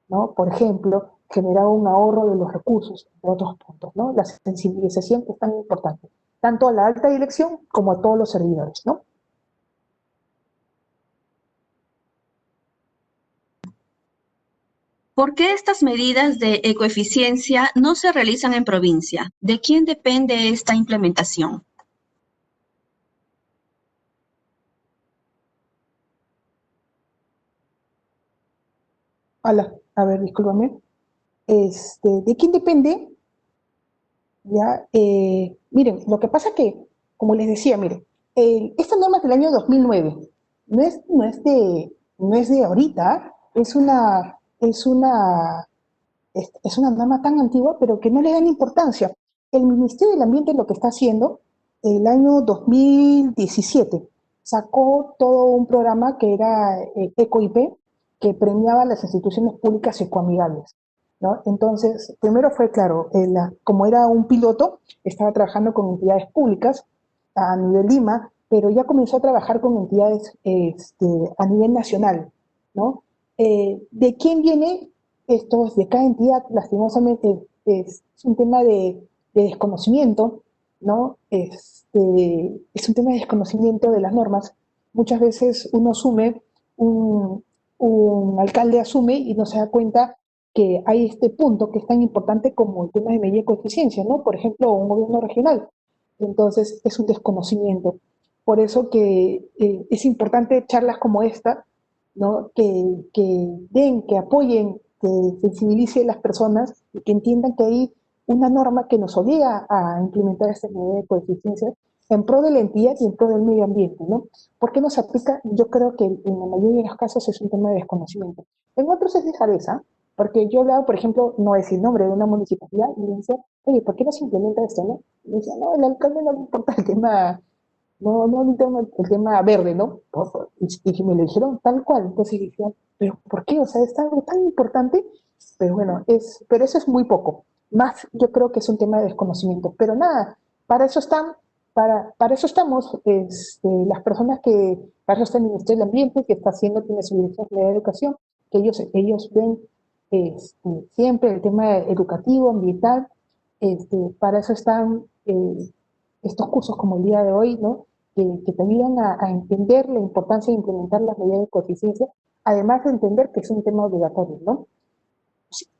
¿no? Por ejemplo, generar un ahorro de los recursos, de otros puntos, ¿no? La sensibilización es tan importante, tanto a la alta dirección como a todos los servidores, ¿no? ¿Por qué estas medidas de ecoeficiencia no se realizan en provincia? ¿De quién depende esta implementación? A ver, discúlpame. ¿De quién depende? Ya, miren, lo que pasa que, como les decía, miren, esta norma es del año 2009, no es de ahorita, es una norma tan antigua, pero que no le dan importancia. El Ministerio del Ambiente lo que está haciendo, el año 2017, sacó todo un programa que era EcoIP, que premiaba a las instituciones públicas ecoamigables, ¿no? Entonces, primero fue claro, como era un piloto, estaba trabajando con entidades públicas a nivel Lima, pero ya comenzó a trabajar con entidades a nivel nacional, ¿no? ¿De quién viene estos de cada entidad? Lastimosamente es un tema de desconocimiento, ¿no? Es un tema de desconocimiento de las normas. Muchas veces uno asume, un alcalde asume y no se da cuenta que hay este punto que es tan importante como el tema de medida de coeficiencia, ¿no? Por ejemplo, un gobierno regional. Entonces, es un desconocimiento. Por eso que es importante charlas como esta, ¿no? Que apoyen, que sensibilicen a las personas y que entiendan que hay una norma que nos obliga a implementar estas medidas de coeficiencia en pro de la entidad y en pro del medio ambiente, ¿no? ¿Por qué no se aplica? Yo creo que en la mayoría de los casos es un tema de desconocimiento. En otros es dejadeza, porque yo hablaba, por ejemplo, no decir nombre de una municipalidad y le decía, oye, ¿por qué no se implementa esto, no? Y me decía, no, el alcalde no le importa el tema, no el tema verde, ¿no? Y me lo dijeron tal cual. Entonces dije, ¿pero por qué? O sea, es algo tan importante, pero bueno, pero eso es muy poco. Más yo creo que es un tema de desconocimiento. Pero nada, para eso están, para eso estamos, las personas para eso está el Ministerio del Ambiente, que está haciendo, tiene su Dirección General de Educación, que ellos ven siempre el tema educativo, ambiental, para eso están estos cursos como el día de hoy, ¿no? Que te ayudan a entender la importancia de implementar las medidas de coeficiencia, además de entender que es un tema obligatorio, ¿no?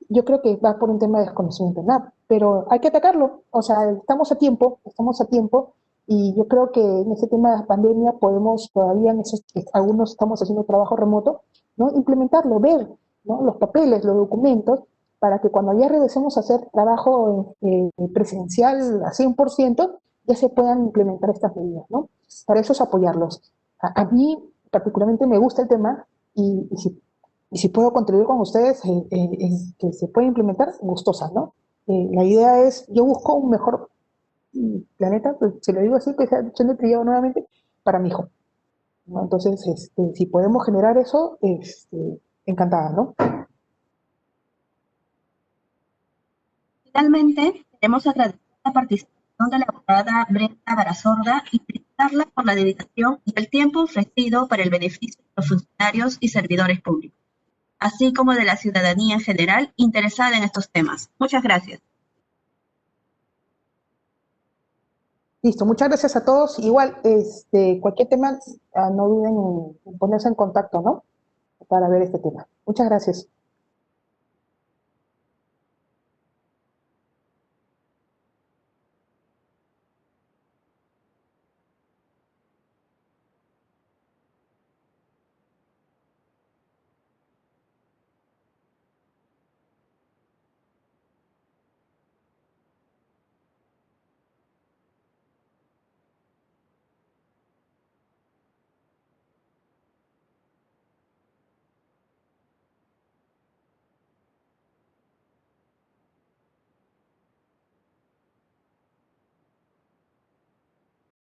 Yo creo que va por un tema de desconocimiento, nada, pero hay que atacarlo, o sea, estamos a tiempo, y yo creo que en ese tema de la pandemia podemos todavía, algunos estamos haciendo trabajo remoto, ¿no? Implementarlo, ver, ¿no? Los papeles, los documentos, para que cuando ya regresemos a hacer trabajo presencial a 100%, ya se puedan implementar estas medidas, ¿no? Para eso es apoyarlos. A mí particularmente me gusta el tema y si puedo contribuir con ustedes en que se pueda implementar, gustosa, ¿no? La idea es, yo busco un mejor planeta, pues, se lo digo así, que sea siendo trillado nuevamente, para mi hijo, ¿no? Entonces, si podemos generar eso, encantada, ¿no? Finalmente, queremos agradecer la participación de la abogada Brenda Barazorda y felicitarla por la dedicación y el tiempo ofrecido para el beneficio de los funcionarios y servidores públicos, así como de la ciudadanía en general interesada en estos temas. Muchas gracias. Listo, muchas gracias a todos. Igual, cualquier tema, no duden en ponerse en contacto, ¿no? para ver este tema. Muchas gracias.